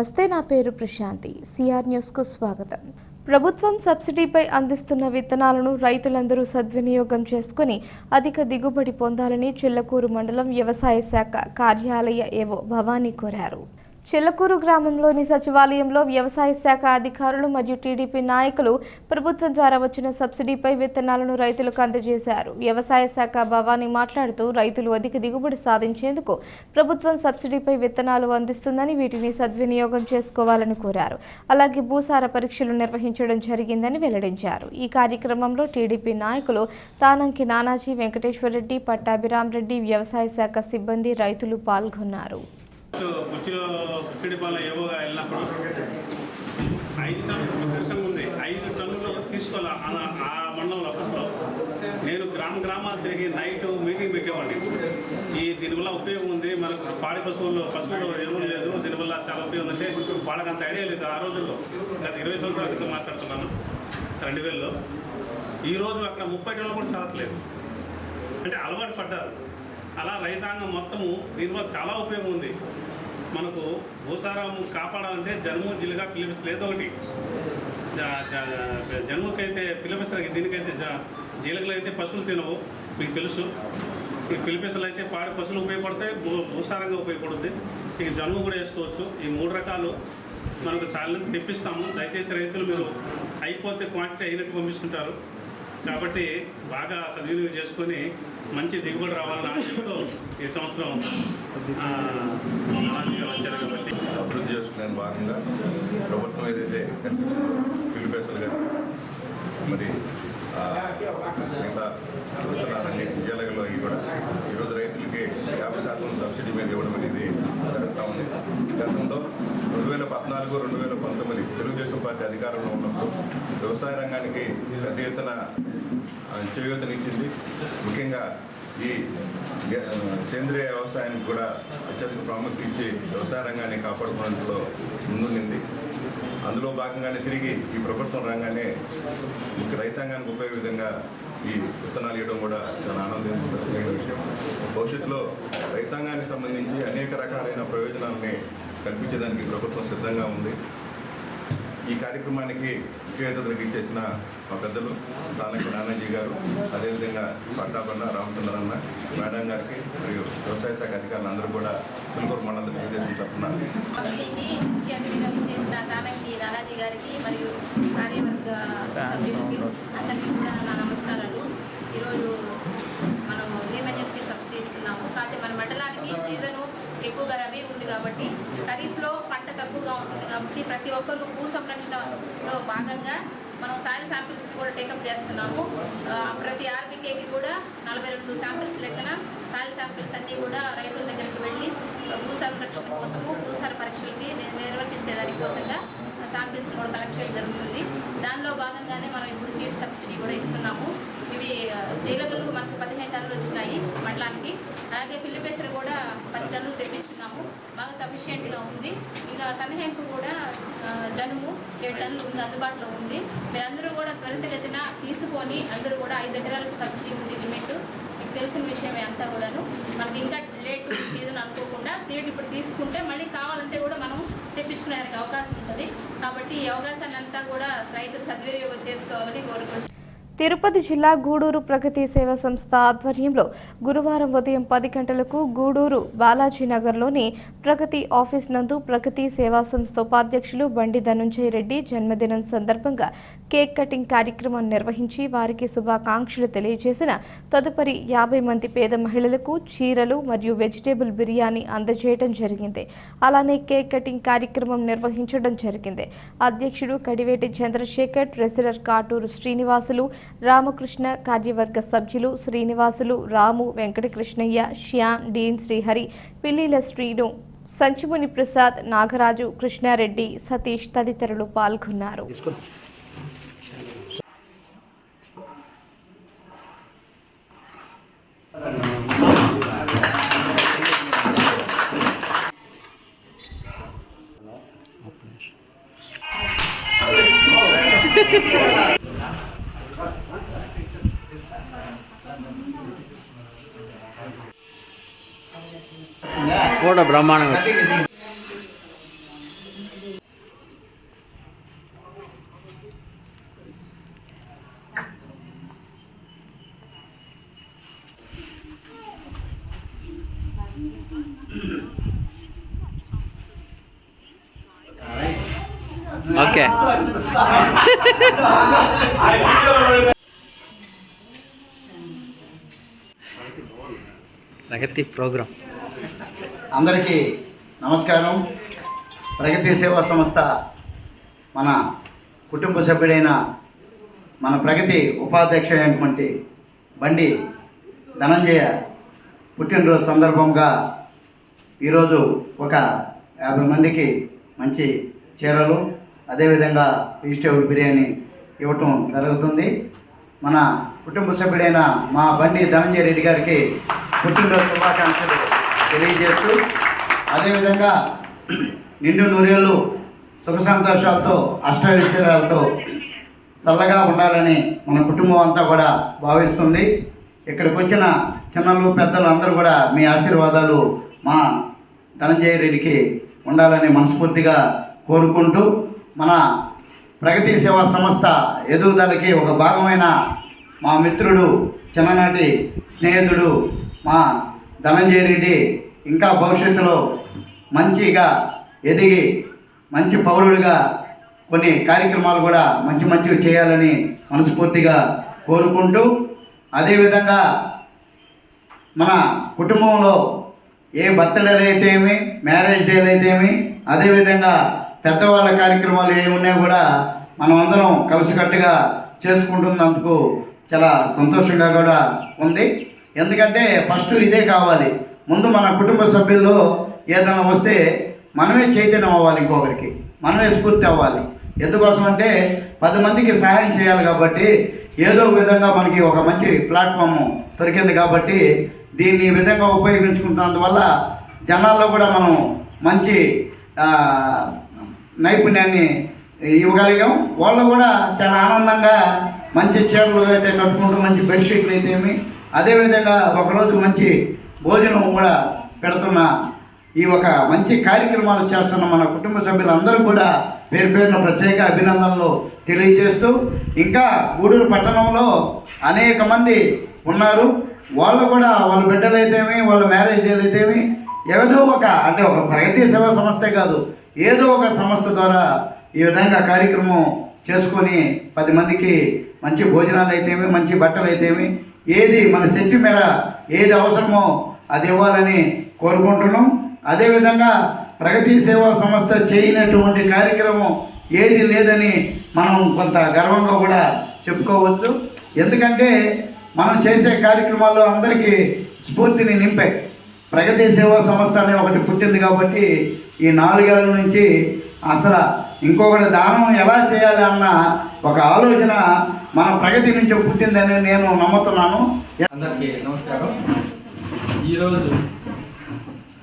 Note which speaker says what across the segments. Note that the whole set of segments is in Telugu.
Speaker 1: నమస్తే, నా పేరు ప్రశాంతి. సిఆర్ న్యూస్కు స్వాగతం. ప్రభుత్వం సబ్సిడీపై అందిస్తున్న విత్తనాలను రైతులందరూ సద్వినియోగం చేసుకుని అధిక దిగుబడి పొందాలని చిల్లకూరు మండలం వ్యవసాయ శాఖ కార్యాలయ ఏవో భవానీ కోరారు. చిల్లకూరు గ్రామంలోని సచివాలయంలో వ్యవసాయ శాఖ అధికారులు మరియు టీడీపీ నాయకులు ప్రభుత్వం ద్వారా వచ్చిన సబ్సిడీపై విత్తనాలను రైతులకు అందజేశారు. వ్యవసాయ శాఖ భవానీ మాట్లాడుతూ రైతులు అధిక దిగుబడి సాధించేందుకు ప్రభుత్వం సబ్సిడీపై విత్తనాలు అందిస్తుందని వీటిని సద్వినియోగం చేసుకోవాలని కోరారు. అలాగే భూసార పరీక్షలు నిర్వహించడం జరిగిందని వెల్లడించారు. ఈ కార్యక్రమంలో టీడీపీ నాయకులు తానంకి నానాజీ, వెంకటేశ్వరరెడ్డి, పట్టాభిరామ్ రెడ్డి, వ్యవసాయ శాఖ సిబ్బంది, రైతులు పాల్గొన్నారు.
Speaker 2: కుచ్చిడిపాలెం ఏవోగా వెళ్ళినప్పుడు 5 టన్నుల ఉంది. 5 టన్నులు తీసుకోవాలి ఆ మండలంలో. అప్పట్లో నేను గ్రామాలు తిరిగి నైట్ మీటింగ్ పెట్టేవాడిని. దీనివల్ల ఉపయోగం ఉంది, మనకు పాడి పశువులు ఎరువులు లేదు, దీనివల్ల చాలా ఉపయోగం అంటే వాళ్ళకి అంత ఐడియా లేదు. ఆ రోజుల్లో గత 20 సంవత్సరాల క్రితం మాట్లాడుతున్నాను, 2000లో. ఈరోజు అక్కడ 30 టన్నులు కూడా చాలట్లేదు, అంటే అలవాటు పడ్డారు. అలా రైతాంగం మొత్తము దీనివల్ల చాలా ఉపయోగం ఉంది. మనకు భూసారం కాపాడాలంటే జనుము, జిలుగా, పిలిపిసలు ఏదో ఒకటి. జనుముకైతే పిలిపిసలకి, దీనికైతే జీలకలు అయితే పశువులు తినవు, మీకు తెలుసు. ఈ పిలిపిసలు అయితే పాడి పశువులు ఉపయోగపడతాయి, భూసారంగా ఉపయోగపడుతుంది. ఇక జనుము కూడా వేసుకోవచ్చు. ఈ 3 రకాలు మనకు చాలా తెప్పిస్తాము. దయచేసి రైతులు మీరు అయిపోతే క్వాంటిటీ అయినట్టు పంపిస్తుంటారు కాబట్టి బాగా సద్వినియోగం చేసుకొని మంచి దిగుబడి రావాలని ఆశతో ఈ సంవత్సరం వచ్చారు కాబట్టి
Speaker 3: అభివృద్ధి చేసుకునే భాగంగా ప్రభుత్వం ఏదైతే పిలిపేసలు కానీ మరి మిగతా విత్తనాలన్నీ ఉద్యోగాలు అవి కూడా ఈరోజు రైతులకి 50% సబ్సిడీ మీద ఇవ్వడం అనేది జరుగుతూ ఉంది. గతంలో 2014, 2019 తెలుగుదేశం పార్టీ అధికారంలో ఉన్నప్పుడు వ్యవసాయ రంగానికి పెద్ద ఎత్తున చేయూతనిచ్చింది. ముఖ్యంగా ఈ సేంద్రియ వ్యవసాయానికి కూడా అత్యధిక ప్రాముఖ్యత ఇచ్చి వ్యవసాయ రంగాన్ని కాపాడుకోవడంలో ముందుండింది. అందులో భాగంగానే తిరిగి ఈ ప్రభుత్వం రంగానే ముఖ్య రైతాంగానికి ఉపయోగ విధంగా ఈ విత్తనాలు ఇవ్వడం కూడా చాలా ఆనందమైన విషయం. భవిష్యత్తులో రైతాంగానికి సంబంధించి అనేక రకాలైన ప్రయోజనాలని కల్పించడానికి ప్రభుత్వం సిద్ధంగా ఉంది. ఈ కార్యక్రమానికి ముఖ్య అతిథులకు ఇచ్చేసిన మా పెద్దలు తానంకి నానాజీ గారు, అదేవిధంగా పట్టాపన్న రామచంద్రన్న మేడం గారికి మరియు వ్యవసాయ శాఖ అధికారులు అందరూ కూడా చిలుకూరు మండల తెలుగుదేశం తరఫున
Speaker 4: ముఖ్య అతిథిగా చేసిన తానంకి నానాజీ గారికి మరియు కార్యవర్గ సభ్యులకి అందరికీ కూడా నా నమస్కారాలు. ఈరోజు మనం ఎమర్జెన్సీ సబ్సిడీ ఇస్తున్నాము. కాబట్టి మన మండలానికి సీజను ఎక్కువగా రబీ ఉంది కాబట్టి ఖరీఫ్లో పంట తక్కువగా ఉంటుంది కాబట్టి ప్రతి ఒక్కరు భూ సంరక్షణలో భాగంగా మనం సాయిల్ శాంపిల్స్ కూడా టేకప్ చేస్తున్నాము. ప్రతి ఆర్బీకేకి కూడా 42 శాంపిల్స్ లెక్కన సాయిల్ శాంపిల్స్ అన్నీ కూడా రైతుల దగ్గరికి వెళ్ళి భూ సంరక్షణ కోసము, భూసార పరీక్షలకి నిర్వర్తించేదాని కోసంగా శాంపిల్స్ కూడా కలెక్ట్ చేయడం జరుగుతుంది. దానిలో భాగంగానే మనం ఇప్పుడు సీడ్ సబ్సిడీ కూడా ఇస్తున్నాము. ఇవి జీలగలు మనకు 15 టన్నులు వచ్చినాయి మండలానికి. అలాగే పిల్లిపెసరు కూడా 10 టన్నులు తెప్పించున్నాము. బాగా సఫిషియెంట్గా ఉంది. ఇంకా సన్నహెంపు కూడా జనుము 7 టన్నులు ఉంది, అందుబాటులో ఉంది. మీరందరూ కూడా త్వరితగతిన తీసుకొని అందరూ కూడా 5 ఎకరాలకు సబ్సిడీ ఉంది లిమిట్. మీకు తెలిసిన విషయమే అంతా కూడాను. మనకి ఇంకా లేట్ సీజన్ అనుకోకుండా సీడ్ ఇప్పుడు తీసుకుంటే మళ్ళీ కావాలంటే కూడా మనం తెప్పించుకునేందుకు అవకాశం ఉంటుంది. కాబట్టి ఈ అవకాశాన్ని అంతా కూడా రైతులు సద్వినియోగం చేసుకోవాలని కోరుకుంటున్నాను.
Speaker 1: తిరుపతి జిల్లా గూడూరు ప్రగతి సేవా సంస్థ ఆధ్వర్యంలో గురువారం ఉదయం 10 గంటలకు గూడూరు బాలాజీనగర్లోని ప్రగతి ఆఫీస్ నందు ప్రగతి సేవా సంస్థ ఉపాధ్యక్షులు బండి ధనుంజయ రెడ్డి జన్మదినం సందర్భంగా కేక్ కటింగ్ కార్యక్రమం నిర్వహించి వారికి శుభాకాంక్షలు తెలియజేసిన తదుపరి 50 మంది పేద మహిళలకు చీరలు మరియు వెజిటేబుల్ బిర్యానీ అందజేయడం జరిగింది. అలానే కేక్ కటింగ్ కార్యక్రమం నిర్వహించడం జరిగింది. అధ్యక్షుడు కడివేటి చంద్రశేఖర్, ట్రెజరర్ కాటూరు శ్రీనివాసులు, రామకృష్ణ, కార్యవర్గ సభ్యులు శ్రీనివాసులు, రాము, వెంకటకృష్ణయ్య, శ్యామ్, డీన్ శ్రీహరి, పిల్లిల శ్రీను, సంచిముని ప్రసాద్, నాగరాజు, కృష్ణారెడ్డి, సతీష్ తదితరులు పాల్గొన్నారు.
Speaker 5: కూడా బ్రహ్మాండంగా ఓకే. ప్రగతి ప్రోగ్రాం.
Speaker 6: అందరికీ నమస్కారం. ప్రగతి సేవా సంస్థ మన కుటుంబ సభ్యుడైన మన ప్రగతి ఉపాధ్యక్షుడైనటువంటి బండి ధనంజయ పుట్టినరోజు సందర్భంగా ఈరోజు ఒక 50 మందికి మంచి చీరలు అదేవిధంగా వెజిటేబుల్ బిర్యానీ ఇవ్వటం జరుగుతుంది. మన కుటుంబ సభ్యుడైన మా బండి ధనంజయ రెడ్డి గారికి పుట్టినరోజు శుభాకాంక్షలు తెలియజేస్తూ అదేవిధంగా నిండు నూరేళ్ళు సుఖ సంతోషాలతో అష్టైశ్వర్యాలతో చల్లగా ఉండాలని మన కుటుంబం అంతా కూడా భావిస్తుంది. ఇక్కడికి వచ్చిన చిన్నలు పెద్దలు అందరూ కూడా మీ ఆశీర్వాదాలు మా ధనంజయ రెడ్డికి ఉండాలని మనస్ఫూర్తిగా కోరుకుంటూ మన ప్రగతి సేవా సంస్థ ఎదుగుదలకి ఒక భాగమైన మా మిత్రుడు చిన్ననాటి స్నేహితుడు మా ధనంజయ రెడ్డి ఇంకా భవిష్యత్తులో మంచిగా ఎదిగి మంచి పౌరుడిగా కొన్ని కార్యక్రమాలు కూడా మంచివి చేయాలని మనస్ఫూర్తిగా కోరుకుంటూ అదేవిధంగా మన కుటుంబంలో ఏ బర్త్డేలు అయితే ఏమి మ్యారేజ్ డేలు అయితే ఏమి అదేవిధంగా పెద్దవాళ్ళ కార్యక్రమాలు ఏమున్నా కూడా మనం అందరం కలిసికట్టుగా చేసుకుంటున్నందుకు చాలా సంతోషంగా కూడా ఉంది. ఎందుకంటే ఫస్ట్ ఇదే కావాలి. ముందు మన కుటుంబ సభ్యుల్లో ఏదైనా వస్తే మనమే చైతన్యం అవ్వాలి, ఇంకొకరికి మనమే స్ఫూర్తి అవ్వాలి. ఎందుకోసం అంటే 10 మందికి సహాయం చేయాలి కాబట్టి ఏదో విధంగా మనకి ఒక మంచి ప్లాట్ఫామ్ దొరికింది కాబట్టి దీన్ని ఈ విధంగా ఉపయోగించుకుంటున్నందువల్ల జనాల్లో కూడా మనం మంచి నైపుణ్యాన్ని ఇవ్వగలిగాం. వాళ్ళు కూడా చాలా ఆనందంగా మంచి చీరలు అయితే కట్టుకుంటూ మంచి బెడ్షీట్లు అయితే ఏమి అదేవిధంగా ఒకరోజు మంచి భోజనం కూడా పెడుతున్న ఈ ఒక మంచి కార్యక్రమాలు చేస్తున్న మన కుటుంబ సభ్యులందరూ కూడా పేరు పేరున ప్రత్యేక అభినందనలు తెలియజేస్తూ ఇంకా గూడూరు పట్టణంలో అనేక మంది ఉన్నారు. వాళ్ళు కూడా వాళ్ళ బిడ్డలు అయితేమి వాళ్ళ మ్యారేజ్ డేలు అయితేమి ఏదో ఒక అంటే ఒక ప్రగతి సేవా సంస్థే కాదు ఏదో ఒక సంస్థ ద్వారా ఈ విధంగా కార్యక్రమం చేసుకొని 10 మందికి మంచి భోజనాలు అయితేమి మంచి బట్టలు అయితేమి ఏది మన శక్తి మేర ఏది అవసరమో అది ఇవ్వాలని కోరుకుంటున్నాం. అదేవిధంగా ప్రగతి సేవా సంస్థ చేయనటువంటి కార్యక్రమం ఏది లేదని మనం కొంత గర్వంగా కూడా చెప్పుకోవచ్చు. ఎందుకంటే మనం చేసే కార్యక్రమాల్లో అందరికీ స్ఫూర్తిని నింపాయి. ప్రగతి సేవా సంస్థ అనే ఒకటి పుట్టింది కాబట్టి ఈ 4 ఏళ్ళ నుంచి అసలు ఇంకొకటి దానం ఎలా చేయాలి అన్న ఒక ఆలోచన మన ప్రగతి నుంచి పుట్టిందని నేను నమ్ముతున్నాను.
Speaker 7: అందరికీ నమస్కారం. ఈరోజు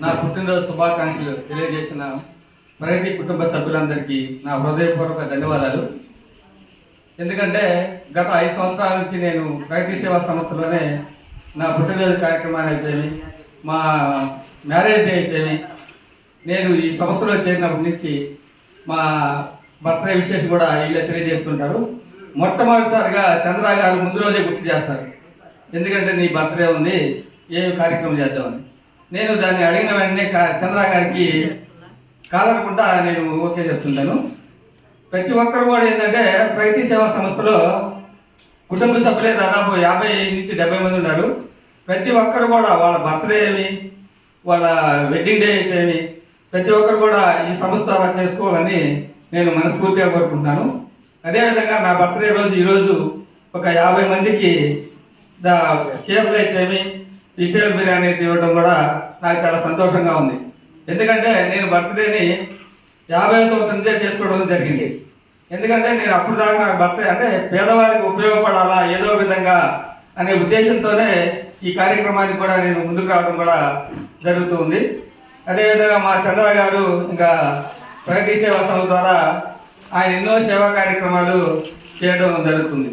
Speaker 7: నా పుట్టినరోజు శుభాకాంక్షలు తెలియజేసిన ప్రగతి కుటుంబ సభ్యులందరికీ నా హృదయపూర్వక ధన్యవాదాలు. ఎందుకంటే గత 5 సంవత్సరాల నుంచి నేను ప్రగతి సేవా సంస్థలోనే నా పుట్టినరోజు కార్యక్రమాలు అయితేమి మా మ్యారేజ్ డే అయితేమి నేను ఈ సంస్థలో చేరినప్పటి నుంచి మా బర్త్డే విశేషం కూడా వీళ్ళే తెలియజేస్తుంటారు. మొట్టమొదటిసారిగా చంద్ర గారు ముందు రోజే గుర్తు చేస్తారు, ఎందుకంటే నీ బర్త్డే ఉంది ఏ కార్యక్రమం చేద్దామని. నేను దాన్ని అడిగిన వెంటనే చంద్ర గారికి కాదనకుండా నేను ఓకే చెప్తుంటాను. ప్రతి ఒక్కరు కూడా ఏంటంటే ప్రగతి సేవా సంస్థలో కుటుంబ సభ్యులే దాదాపు 50 నుంచి 70 మంది ఉన్నారు. ప్రతి ఒక్కరు కూడా వాళ్ళ బర్త్డే ఏమి వాళ్ళ వెడ్డింగ్ డే అయితే ఏమి ప్రతి ఒక్కరు కూడా ఈ సంస్థ ద్వారా చేసుకోవాలని నేను మనస్ఫూర్తిగా కోరుకుంటున్నాను. అదేవిధంగా నా బర్త్డే రోజు ఈరోజు ఒక 50 మందికి చీరలు అయితేమి వెజిటేబుల్ బిర్యానీ అయితే ఇవ్వడం కూడా నాకు చాలా సంతోషంగా ఉంది. ఎందుకంటే నేను బర్త్డేని 50వ సంవత్సరం నుంచే చేసుకోవడం జరిగింది. ఎందుకంటే నేను అప్పుడు దాకా నాకు బర్త్డే అంటే పేదవారికి ఉపయోగపడాలా ఏదో విధంగా అనే ఉద్దేశంతోనే ఈ కార్యక్రమానికి కూడా నేను ముందుకు రావడం కూడా జరుగుతూ ఉంది. అదేవిధంగా మా చంద్ర గారు ఇంకా ప్రగతి సేవా సంస్థ ద్వారా ఆయన ఎన్నో సేవా కార్యక్రమాలు చేయడం జరుగుతుంది.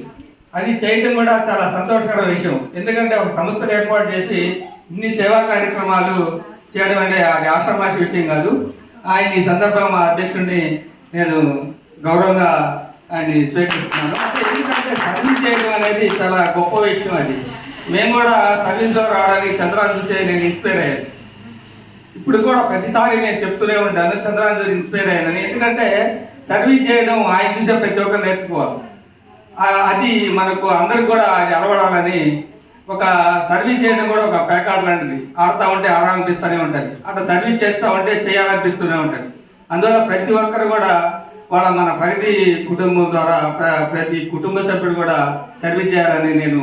Speaker 7: అది చేయటం కూడా చాలా సంతోషకరమైన విషయం. ఎందుకంటే ఒక సంస్థను ఏర్పాటు చేసి ఇన్ని సేవా కార్యక్రమాలు చేయడం అంటే అది ఆషామాషి విషయం కాదు. ఆయన ఈ సందర్భంగా మా అధ్యక్షుడిని నేను గౌరవంగా ఆయన్ని స్వీకరిస్తున్నాను. ఎందుకంటే సర్వీస్ చేయడం అనేది చాలా గొప్ప విషయం. అది మేము కూడా సర్వీస్లో రావడానికి చంద్రాన్ని చూసే నేను ఇన్స్పైర్ అయ్యాను. ఇప్పుడు కూడా ప్రతిసారి నేను చెప్తూనే ఉంటాను చంద్రాన్ని చూసి ఇన్స్పైర్ అయ్యానని. ఎందుకంటే సర్వీస్ చేయడం ఆయన చూసే ప్రతి ఒక్కరు నేర్చుకోవాలి. అది మనకు అందరికి కూడా అది అలవడాలని ఒక సర్వీస్ చేయడం కూడా ఒక ప్యాకార్డ్ లాంటిది. ఆడుతూ ఉంటే ఆడాలనిపిస్తూనే ఉంటుంది, అట్లా సర్వీస్ చేస్తూ ఉంటే చేయాలనిపిస్తూనే ఉంటుంది. అందువల్ల ప్రతి ఒక్కరు కూడా మన ప్రగతి కుటుంబం ద్వారా ప్రతి కుటుంబ సభ్యుడు కూడా సర్వీస్ చేయాలని నేను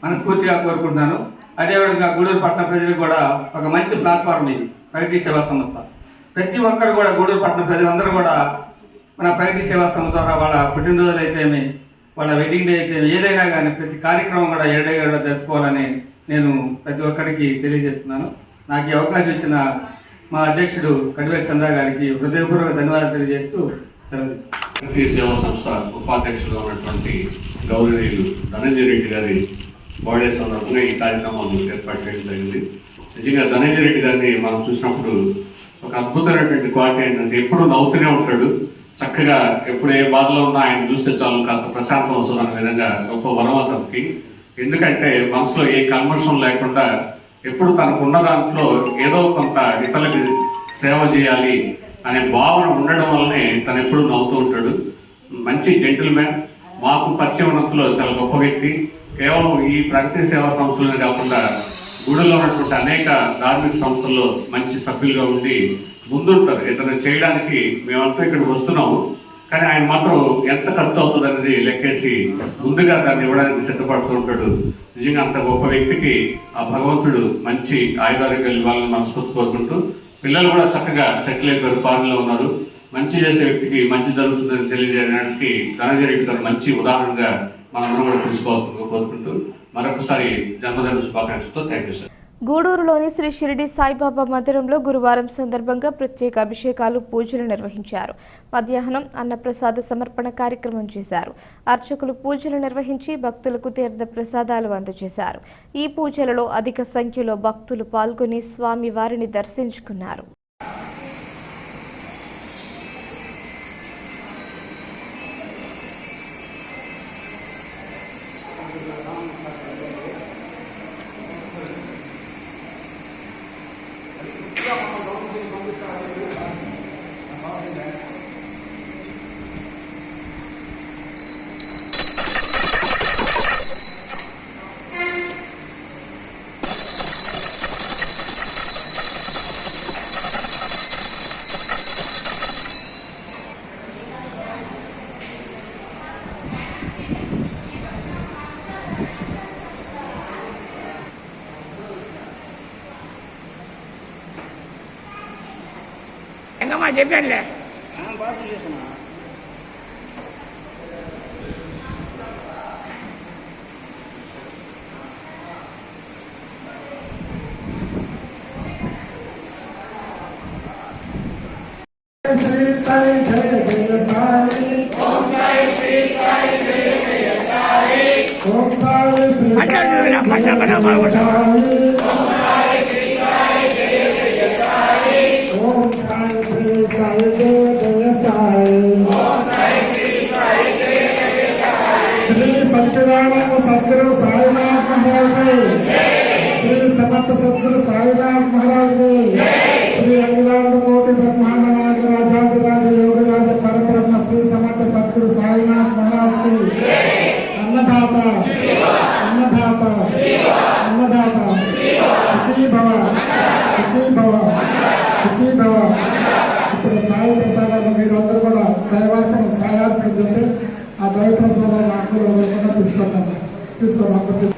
Speaker 7: మనస్ఫూర్తిగా కోరుకుంటున్నాను. అదేవిధంగా గూడూరు పట్టణ ప్రజలకు కూడా ఒక మంచి ప్లాట్ఫామ్ ఇది ప్రగతి సేవా సంస్థ. ప్రతి ఒక్కరు కూడా గూడూరు పట్టణ ప్రజలందరూ కూడా మన ప్రగతి సేవా సంస్థ ద్వారా వాళ్ళ పుట్టినరోజులు అయితేమి, వాళ్ళ వెడ్డింగ్ డే అయితే ఏదైనా కానీ ప్రతి కార్యక్రమం కూడా ఏడేగా జరుపుకోవాలని నేను ప్రతి ఒక్కరికి తెలియజేస్తున్నాను. నాకు ఈ అవకాశం ఇచ్చిన మా అధ్యక్షుడు కడివేటి చంద్ర గారికి హృదయపూర్వక ధన్యవాదాలు తెలియజేస్తూ
Speaker 2: ప్రగతి సేవా సంస్థ ఉపాధ్యక్షుడు ఉన్నటువంటి గౌరవనీయులు ధనంజయ రెడ్డి గారి బర్త్డే సందర్భంగా ఈ కార్యక్రమాలను ఏర్పాటు చేయడం జరిగింది. నిజంగా ధనంజయ రెడ్డి గారిని మనం చూసినప్పుడు ఒక అద్భుతమైనటువంటి క్వాలిటీ ఏంటంటే ఎప్పుడు నవ్వుతూనే ఉంటాడు. చక్కగా ఎప్పుడు ఏ బాధలో ఉన్నా ఆయన చూస్తే చాలు కాస్త ప్రశాంతం వస్తుంది అనే విధంగా గొప్ప వరం అతనికి. ఎందుకంటే మనసులో ఏ కల్మషం లేకుండా ఎప్పుడు తనకున్న దాంట్లో ఏదో కొంత ఇతరులకు సేవ చేయాలి అనే భావన ఉండడం వల్లనే తను ఎప్పుడు నవ్వుతూ ఉంటాడు. మంచి జెంటిల్మెన్, మాకు పరిచయం ఉన్నంతలో చాలా గొప్ప వ్యక్తి. కేవలం ఈ ప్రగతి సేవా సంస్థలనే కాకుండా గూడూరులో ఉన్నటువంటి అనేక ధార్మిక సంస్థల్లో మంచి సభ్యులుగా ఉండి ముందుంటారు. ఏదైనా చేయడానికి మేమంతా ఇక్కడికి వస్తున్నాము, కానీ ఆయన మాత్రం ఎంత ఖర్చు అవుతుంది అనేది లెక్కేసి ముందుగా దాన్ని ఇవ్వడానికి సిద్ధపడుతూ ఉంటాడు. నిజంగా అంత గొప్ప వ్యక్తికి ఆ భగవంతుడు మంచి ఆయుధారోగ్యాలు ఇవ్వాలని మనస్ఫూర్తి కోరుకుంటూ, పిల్లలు కూడా చక్కగా సెటిల్ అయిపోయారు, ఫారెన్లో ఉన్నారు. మంచి చేసే వ్యక్తికి మంచి జరుగుతుందని తెలియజేయడానికి ధనంజయ రెడ్డి గారు మంచి ఉదాహరణగా మనందరం కూడా తీసుకోవాల్సిందిగా కోరుకుంటూ మరొకసారి జన్మదిన శుభాకాంక్షలతో థ్యాంక్ యూ సార్.
Speaker 1: గూడూరులోని శ్రీ షిరిడి సాయిబాబా మందిరంలో గురువారం సందర్భంగా ప్రత్యేక అభిషేకాలు, పూజలు నిర్వహించారు. మధ్యాహ్నం అన్నప్రసాద సమర్పణ కార్యక్రమం చేశారు. అర్చకులు పూజలు నిర్వహించి భక్తులకు తీర్థ ప్రసాదాలు అందజేశారు. ఈ పూజలలో అధిక సంఖ్యలో భక్తులు పాల్గొని స్వామి వారిని దర్శించుకున్నారు.
Speaker 5: ఎంగమ్మా చెప్పానులే.
Speaker 8: శ్రీ సాయి జయ జయ సాయి, ఓం సాయి శ్రీ సాయి జయ జయ సాయి, ఓం సాయి శ్రీ సాయి జయ జయ సాయి, ఓం సాయి శ్రీ సాయి జయ జయ సాయి, ఓం సాయి శ్రీ సాయి జయ జయ సాయి. శ్రీ సచ్చిదానంద సద్గురు సాయినాథ్ మహారాజ్ జై, శ్రీ సమర్థ సద్గురు సాయినాథ్ మహారాజ్ జై, శ్రీ అఖిలాండ కోటి బ్రహ్మాండ నాయక రాజాధిరాజ యోగరాజ పరబ్రహ్మ శ్రీ సమర్థ సద్గురు సాయినాథ్ మహారాజ్ కి అన్నదాత అన్నదాత అన్నదాత సుఖీ భవ సుఖీ భవ సుఖీ భవ. ఇప్పుడు సాయి ప్రసాదాలు మీరు అందరూ కూడా దైవార్పణ సాయార్పణ చేసి ఆ దైవ ప్రసాదాలు ఆకులు తీసుకుంటారు. తీసుకోవాలి.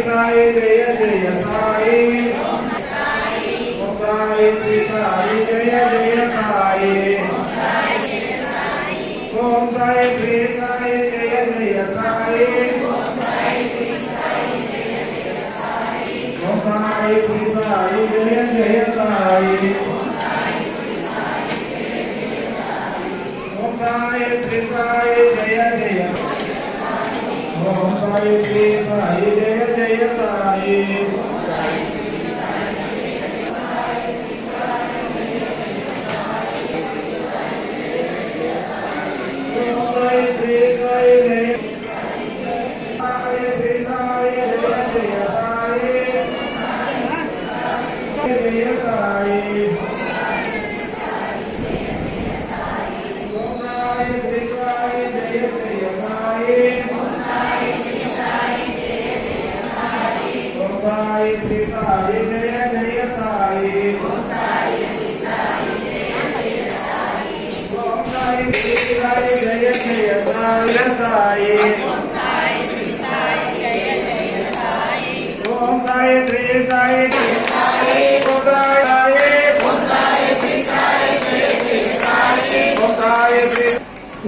Speaker 8: సాయి జయ జయ సాయి, ఓం సాయి శ్రీ సాయి జయ జయ సాయి, ఓం సాయి శ్రీ సాయి జయ జయ సాయి, ఓం సాయి శ్రీ సాయి జయ జయ సాయి, ఓం సాయి శ్రీ సాయి జయ జయ సాయి, ఓం సాయి साई श्री साई जय जय ओम साई श्री साई जय जय साई ओम साई श्री साई जय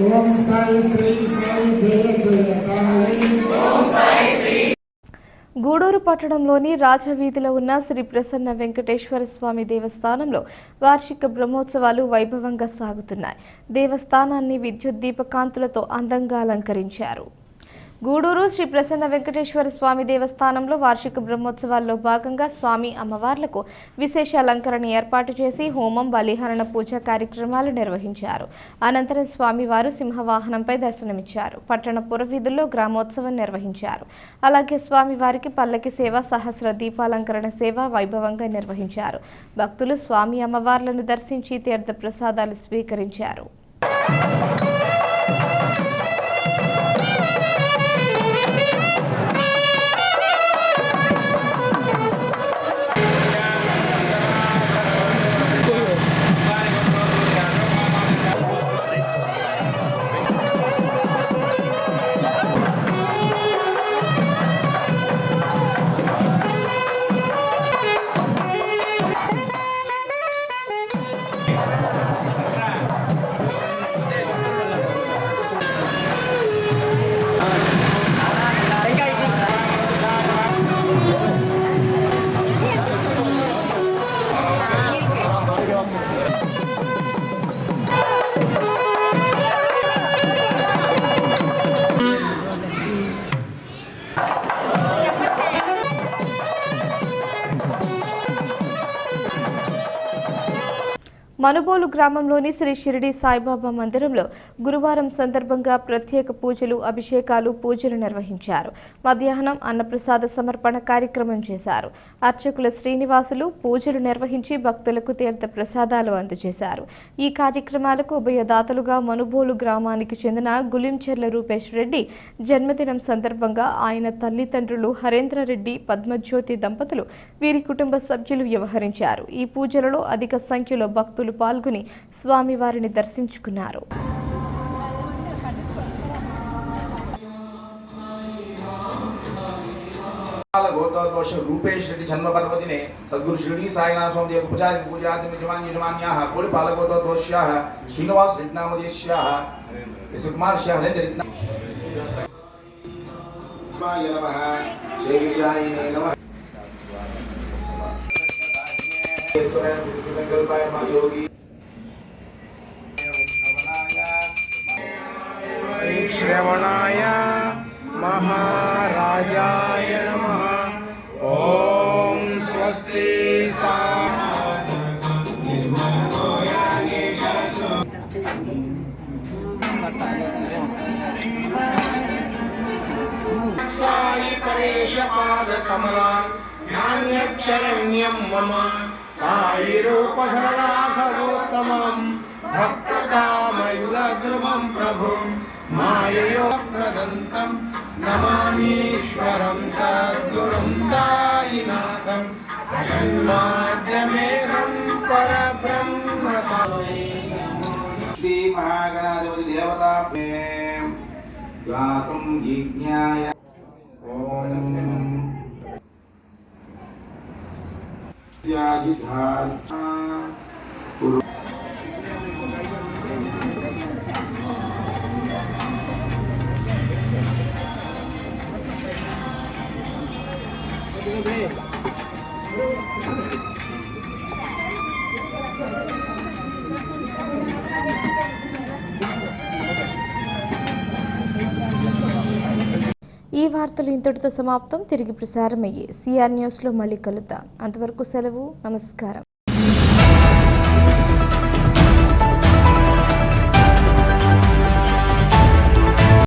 Speaker 8: ओम साई श्री साई जय जय साई
Speaker 1: గూడూరు పట్టణంలోని రాజవీధిలో ఉన్న శ్రీ ప్రసన్న వెంకటేశ్వర స్వామి దేవస్థానంలో వార్షిక బ్రహ్మోత్సవాలు వైభవంగా సాగుతున్నాయి. దేవస్థానాన్ని విద్యుత్ దీపకాంతులతో అందంగా అలంకరించారు. గూడూరు శ్రీ ప్రసన్న వెంకటేశ్వర స్వామి దేవస్థానంలో వార్షిక బ్రహ్మోత్సవాల్లో భాగంగా స్వామి అమ్మవార్లకు విశేష అలంకరణ ఏర్పాటు చేసి హోమం, బలిహరణ పూజ కార్యక్రమాలు నిర్వహించారు. అనంతరం స్వామివారు సింహవాహనంపై దర్శనమిచ్చారు. పట్టణ పురవీధుల్లో గ్రామోత్సవం నిర్వహించారు. అలాగే స్వామివారికి పల్లకి సేవ, సహస్ర దీపాలంకరణ సేవ వైభవంగా నిర్వహించారు. భక్తులు స్వామి అమ్మవార్లను దర్శించి తీర్థ ప్రసాదాలు స్వీకరించారు. మనుబోలు గ్రామంలోని శ్రీ షిరిడి సాయిబాబా మందిరంలో గురువారం సందర్భంగా ప్రత్యేక పూజలు, అభిషేకాలు, పూజలు నిర్వహించారు. మధ్యాహ్నం అన్నప్రసాద సమర్పణ కార్యక్రమం చేశారు. అర్చకుల శ్రీనివాసులు పూజలు నిర్వహించి భక్తులకు తీర్థ ప్రసాదాలు అందజేశారు. ఈ కార్యక్రమాలకు ఉభయదాతలుగా మనుబోలు గ్రామానికి చెందిన గులించెర్ల రూపేష్ రెడ్డి జన్మదినం సందర్భంగా ఆయన తల్లిదండ్రులు హరేంద్రరెడ్డి, పద్మజ్యోతి దంపతులు, వీరి కుటుంబ సభ్యులు వ్యవహరించారు. ఈ పూజలలో అధిక సంఖ్యలో భక్తులు పాల్గొని స్వామివారిని దర్శించుకున్నారు.
Speaker 5: गोत्रोद्भोष रूपेश रेड्डी जन्म पर्वदिने सद्गुरु शिरडी साईनाथ स्वामी देव उपचारिक पूजाति यजमान यजमान्याः कोडिपाल गोत्रोद्भोष्याः श्रीनिवास रेड्डी नामधेयस्याः यशकुमारस्याः हरेन्द्र रेड्डी नमः श्रीविशाय नमः संकल्पाय योगी श्रवणाय महाराजाय नमः। ओम स्वस्ति साई परेश पाद कमला नान्यक्षरण्यं मम साई रूपधर राघवोत्तमं भक्तकामयुगद्रुमं प्रभुं माययोगप्रदन्तं नमामीश्वरं सद्गुरुं साईनाथं जन्माद्यमेकं परब्रह्म श्री महागणाधिपति देवता गातुं जिज्ञाय ओम
Speaker 1: ఈ వార్తలు ఇంతటితో సమాప్తం. తిరిగి ప్రసారమయ్యే సిఆర్ న్యూస్లో మళ్ళీ కలుద్దాం. అంతవరకు సెలవు. నమస్కారం.